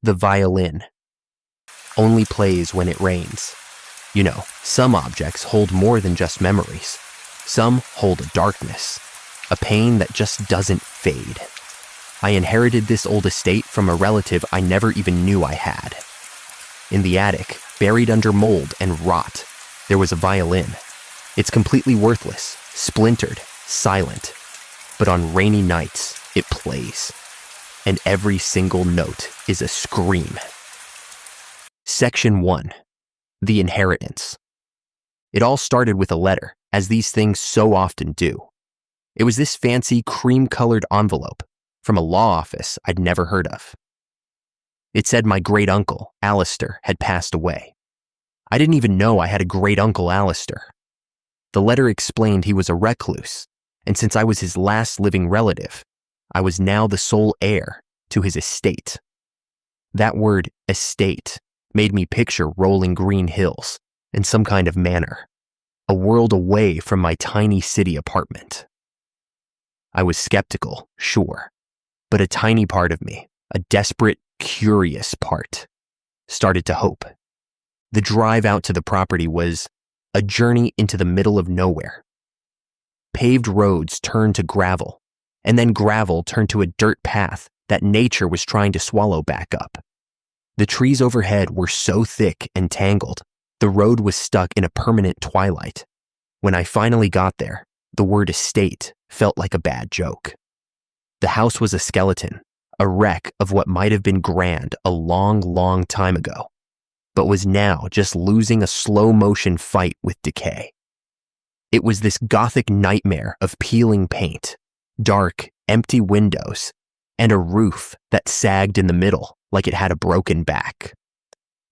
The violin only plays when it rains. You know, some objects hold more than just memories. Some hold a darkness, a pain that just doesn't fade. I inherited this old estate from a relative I never even knew I had. In the attic, buried under mold and rot, there was a violin. It's completely worthless, splintered, silent. But on rainy nights, it plays. And every single note is a scream. Section 1. The Inheritance. It all started with a letter, as these things so often do. It was this fancy cream-colored envelope from a law office I'd never heard of. It said my great-uncle, Alistair, had passed away. I didn't even know I had a great-uncle, Alistair. The letter explained he was a recluse, and since I was his last living relative, I was now the sole heir to his estate. That word, estate, made me picture rolling green hills and some kind of manor, a world away from my tiny city apartment. I was skeptical, sure, but a tiny part of me, a desperate, curious part, started to hope. The drive out to the property was a journey into the middle of nowhere. Paved roads turned to gravel, and then gravel turned to a dirt path that nature was trying to swallow back up. The trees overhead were so thick and tangled, the road was stuck in a permanent twilight. When I finally got there, the word estate felt like a bad joke. The house was a skeleton, a wreck of what might have been grand a long, long time ago, but was now just losing a slow-motion fight with decay. It was this gothic nightmare of peeling paint, dark, empty windows, and a roof that sagged in the middle like it had a broken back.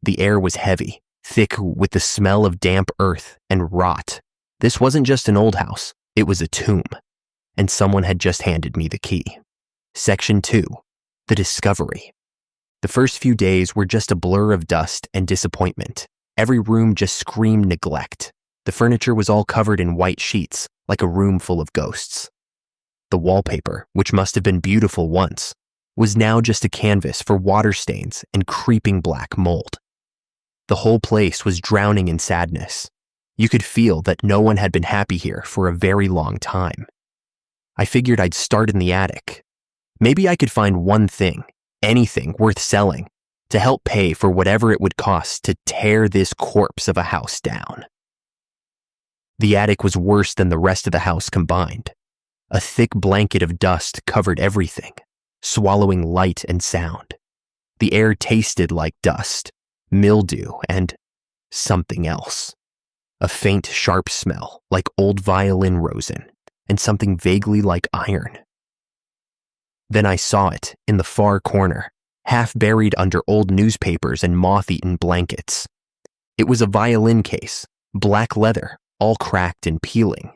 The air was heavy, thick with the smell of damp earth and rot. This wasn't just an old house, it was a tomb, and someone had just handed me the key. Section 2. The Discovery. The first few days were just a blur of dust and disappointment. Every room just screamed neglect. The furniture was all covered in white sheets, like a room full of ghosts. The wallpaper, which must have been beautiful once, was now just a canvas for water stains and creeping black mold. The whole place was drowning in sadness. You could feel that no one had been happy here for a very long time. I figured I'd start in the attic. Maybe I could find one thing, anything worth selling, to help pay for whatever it would cost to tear this corpse of a house down. The attic was worse than the rest of the house combined. A thick blanket of dust covered everything, swallowing light and sound. The air tasted like dust, mildew, and something else. A faint, sharp smell like old violin rosin and something vaguely like iron. Then I saw it in the far corner, half buried under old newspapers and moth-eaten blankets. It was a violin case, black leather, all cracked and peeling.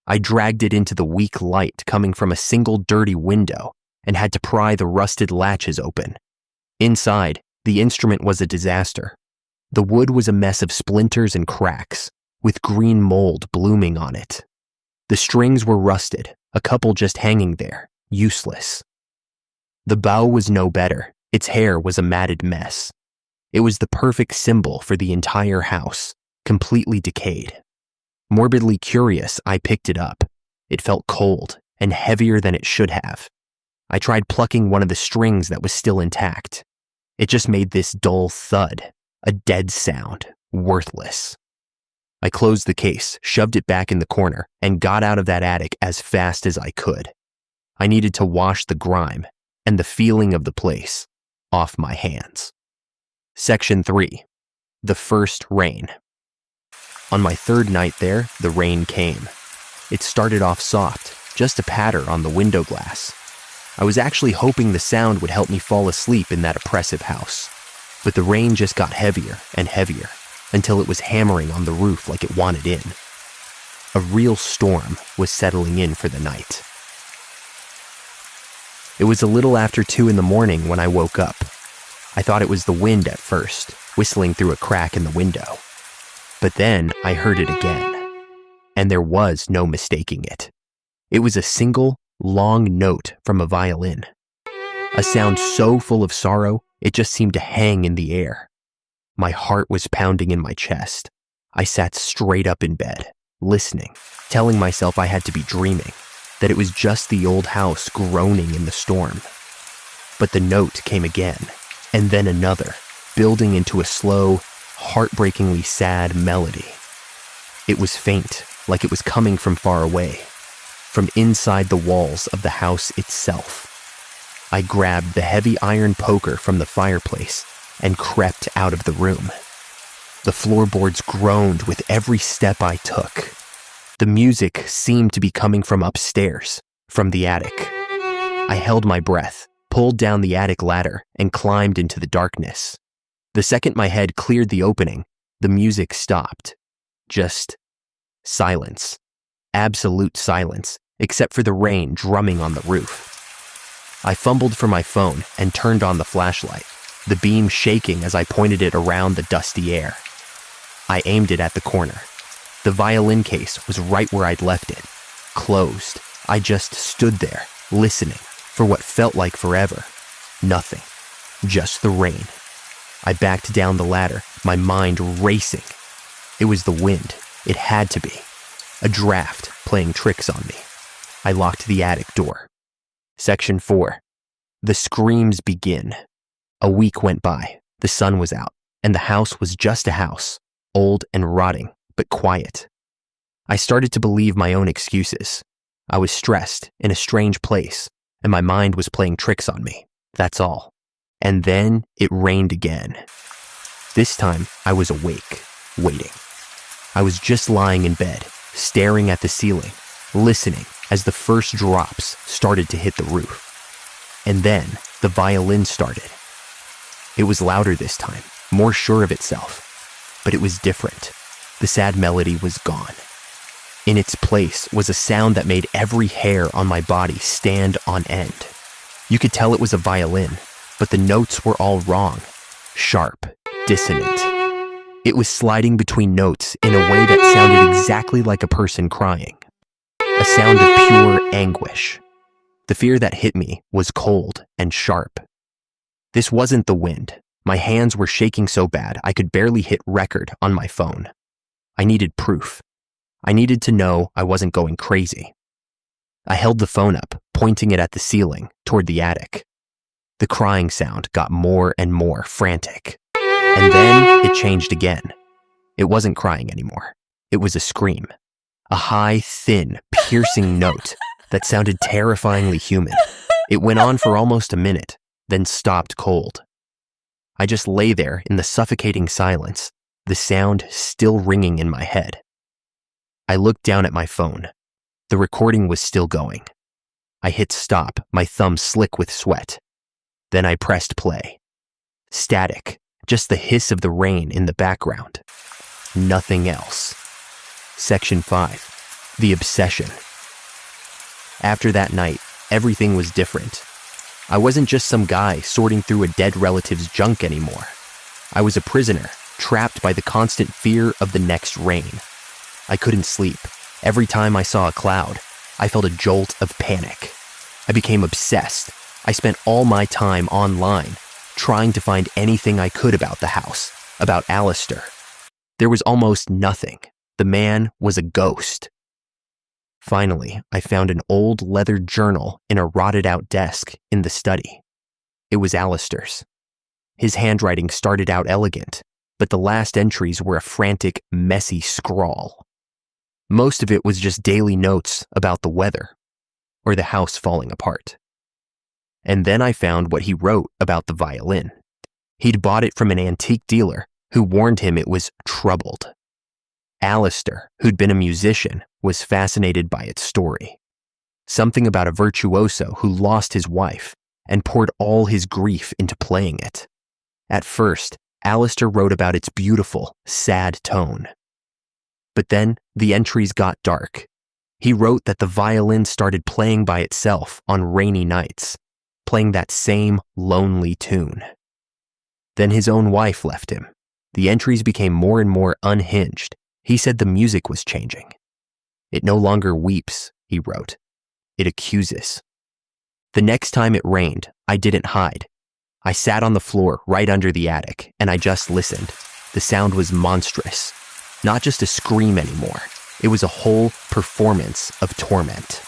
I dragged it into the weak light coming from a single dirty window and had to pry the rusted latches open. Inside, the instrument was a disaster. The wood was a mess of splinters and cracks, with green mold blooming on it. The strings were rusted, a couple just hanging there, useless. The bow was no better. Its hair was a matted mess. It was the perfect symbol for the entire house, completely decayed. Morbidly curious, I picked it up. It felt cold and heavier than it should have. I tried plucking one of the strings that was still intact. It just made this dull thud, a dead sound, worthless. I closed the case, shoved it back in the corner, and got out of that attic as fast as I could. I needed to wash the grime and the feeling of the place off my hands. Section 3. The First Rain. On my third night there, the rain came. It started off soft, just a patter on the window glass. I was actually hoping the sound would help me fall asleep in that oppressive house. But the rain just got heavier and heavier until it was hammering on the roof like it wanted in. A real storm was settling in for the night. It was a little after 2 a.m. when I woke up. I thought it was the wind at first, whistling through a crack in the window. But then I heard it again, and there was no mistaking it. It was a single, long note from a violin. A sound so full of sorrow, It just seemed to hang in the air. My heart was pounding in my chest. I sat straight up in bed, listening, telling myself I had to be dreaming, that it was just the old house groaning in the storm. But the note came again, and then another, building into a slow, heartbreakingly sad melody. It was faint, like it was coming from far away, from inside the walls of the house itself. I grabbed the heavy iron poker from the fireplace and crept out of the room. The floorboards groaned with every step I took. The music seemed to be coming from upstairs, from the attic. I held my breath, pulled down the attic ladder, and climbed into the darkness. The second my head cleared the opening, the music stopped. Just silence. Absolute silence, except for the rain drumming on the roof. I fumbled for my phone and turned on the flashlight, the beam shaking as I pointed it around the dusty air. I aimed it at the corner. The violin case was right where I'd left it, closed. I just stood there, listening, for what felt like forever. Nothing. Just the rain. I backed down the ladder, my mind racing. It was the wind. It had to be. A draft playing tricks on me. I locked the attic door. Section 4. The screams begin. A week went by. The sun was out, and the house was just a house, old and rotting, but quiet. I started to believe my own excuses. I was stressed, in a strange place, and my mind was playing tricks on me. That's all. And then it rained again. This time, I was awake, waiting. I was just lying in bed, staring at the ceiling, listening as the first drops started to hit the roof. And then the violin started. It was louder this time, more sure of itself. But it was different. The sad melody was gone. In its place was a sound that made every hair on my body stand on end. You could tell it was a violin, but the notes were all wrong. Sharp, dissonant. It was sliding between notes in a way that sounded exactly like a person crying. A sound of pure anguish. The fear that hit me was cold and sharp. This wasn't the wind. My hands were shaking so bad I could barely hit record on my phone. I needed proof. I needed to know I wasn't going crazy. I held the phone up, pointing it at the ceiling, toward the attic. The crying sound got more and more frantic. And then it changed again. It wasn't crying anymore. It was a scream. A high, thin, piercing note that sounded terrifyingly human. It went on for almost a minute, then stopped cold. I just lay there in the suffocating silence, the sound still ringing in my head. I looked down at my phone. The recording was still going. I hit stop, my thumb slick with sweat. Then I pressed play. Static, just the hiss of the rain in the background. Nothing else. Section 5. The Obsession. After that night, everything was different. I wasn't just some guy sorting through a dead relative's junk anymore. I was a prisoner, trapped by the constant fear of the next rain. I couldn't sleep. Every time I saw a cloud, I felt a jolt of panic. I became obsessed. I spent all my time online, trying to find anything I could about the house, about Alistair. There was almost nothing. The man was a ghost. Finally, I found an old leather journal in a rotted-out desk in the study. It was Alistair's. His handwriting started out elegant, but the last entries were a frantic, messy scrawl. Most of it was just daily notes about the weather, or the house falling apart. And then I found what he wrote about the violin. He'd bought it from an antique dealer who warned him it was troubled. Alistair, who'd been a musician, was fascinated by its story. Something about a virtuoso who lost his wife and poured all his grief into playing it. At first, Alistair wrote about its beautiful, sad tone. But then the entries got dark. He wrote that the violin started playing by itself on rainy nights, playing that same lonely tune. Then his own wife left him. The entries became more and more unhinged. He said the music was changing. It no longer weeps, he wrote. It accuses. The next time it rained, I didn't hide. I sat on the floor right under the attic, and I just listened. The sound was monstrous. Not just a scream anymore. It was a whole performance of torment.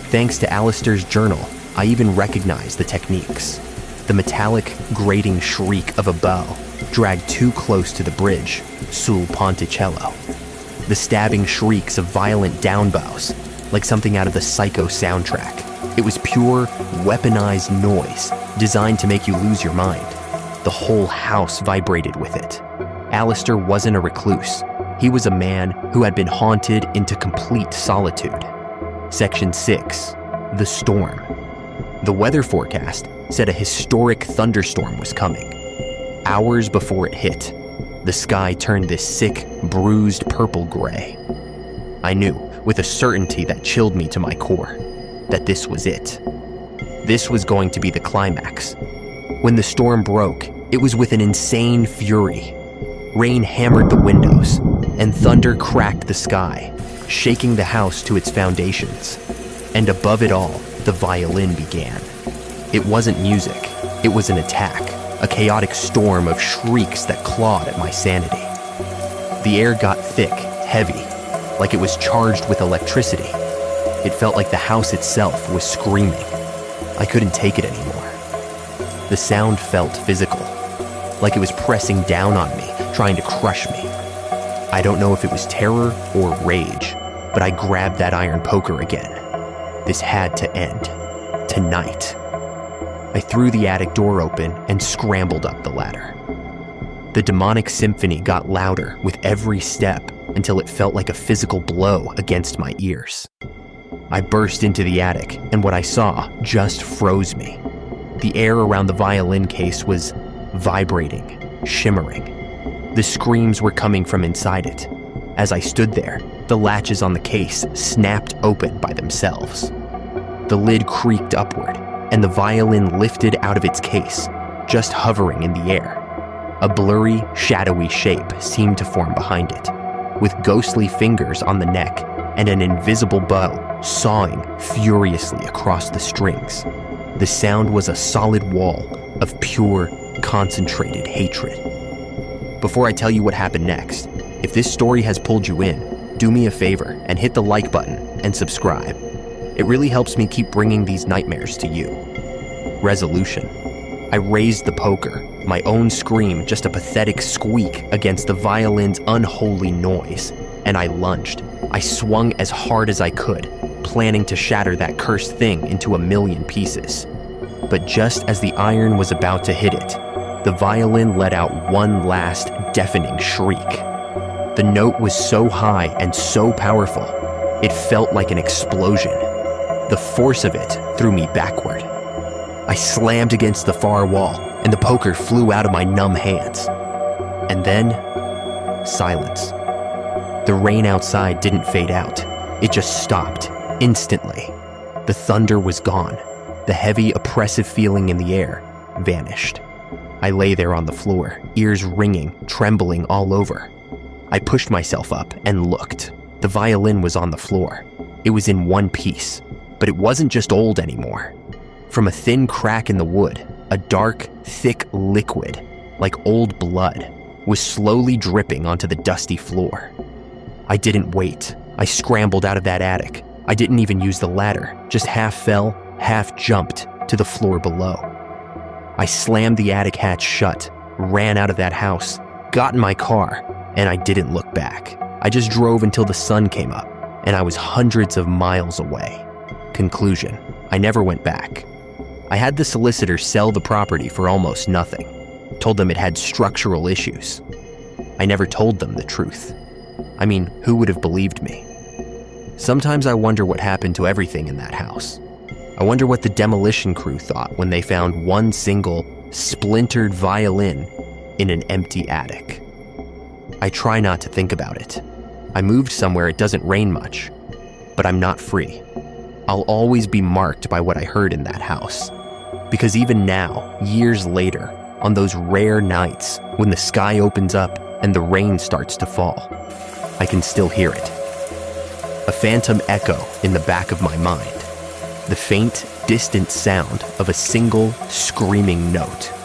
Thanks to Alistair's journal, I even recognized the techniques. The metallic, grating shriek of a bow dragged too close to the bridge, sul ponticello. The stabbing shrieks of violent downbows, like something out of the Psycho soundtrack. It was pure, weaponized noise designed to make you lose your mind. The whole house vibrated with it. Alistair wasn't a recluse. He was a man who had been haunted into complete solitude. Section 6. The Storm. The weather forecast said a historic thunderstorm was coming. Hours before it hit, the sky turned this sick, bruised purple gray. I knew, with a certainty that chilled me to my core, that this was it. This was going to be the climax. When the storm broke, it was with an insane fury. Rain hammered the windows, and thunder cracked the sky, shaking the house to its foundations. And above it all, the violin began. It wasn't music, it was an attack, a chaotic storm of shrieks that clawed at my sanity. The air got thick, heavy, like it was charged with electricity. It felt like the house itself was screaming. I couldn't take it anymore. The sound felt physical, like it was pressing down on me, trying to crush me. I don't know if it was terror or rage, but I grabbed that iron poker again. This had to end. Tonight. I threw the attic door open and scrambled up the ladder. The demonic symphony got louder with every step until it felt like a physical blow against my ears. I burst into the attic, and what I saw just froze me. The air around the violin case was vibrating, shimmering. The screams were coming from inside it. As I stood there, the latches on the case snapped open by themselves. The lid creaked upward, and the violin lifted out of its case, just hovering in the air. A blurry, shadowy shape seemed to form behind it, with ghostly fingers on the neck and an invisible bow sawing furiously across the strings. The sound was a solid wall of pure, concentrated hatred. Before I tell you what happened next, if this story has pulled you in, do me a favor and hit the like button and subscribe. It really helps me keep bringing these nightmares to you. Resolution. I raised the poker, my own scream just a pathetic squeak against the violin's unholy noise, and I lunged. I swung as hard as I could, planning to shatter that cursed thing into a million pieces. But just as the iron was about to hit it, the violin let out one last deafening shriek. The note was so high and so powerful, it felt like an explosion. The force of it threw me backward. I slammed against the far wall, and the poker flew out of my numb hands. And then, silence. The rain outside didn't fade out. It just stopped, instantly. The thunder was gone. The heavy, oppressive feeling in the air vanished. I lay there on the floor, ears ringing, trembling all over. I pushed myself up and looked. The violin was on the floor. It was in one piece, but it wasn't just old anymore. From a thin crack in the wood, a dark, thick liquid, like old blood, was slowly dripping onto the dusty floor. I didn't wait. I scrambled out of that attic. I didn't even use the ladder, just half fell, half jumped to the floor below. I slammed the attic hatch shut, ran out of that house, got in my car, and I didn't look back. I just drove until the sun came up, and I was hundreds of miles away. Conclusion: I never went back. I had the solicitor sell the property for almost nothing, told them it had structural issues. I never told them the truth. I mean, who would have believed me? Sometimes I wonder what happened to everything in that house. I wonder what the demolition crew thought when they found one single, splintered violin in an empty attic. I try not to think about it. I moved somewhere it doesn't rain much, but I'm not free. I'll always be marked by what I heard in that house. Because even now, years later, on those rare nights when the sky opens up and the rain starts to fall, I can still hear it. A phantom echo in the back of my mind. the faint, distant sound of a single, screaming note.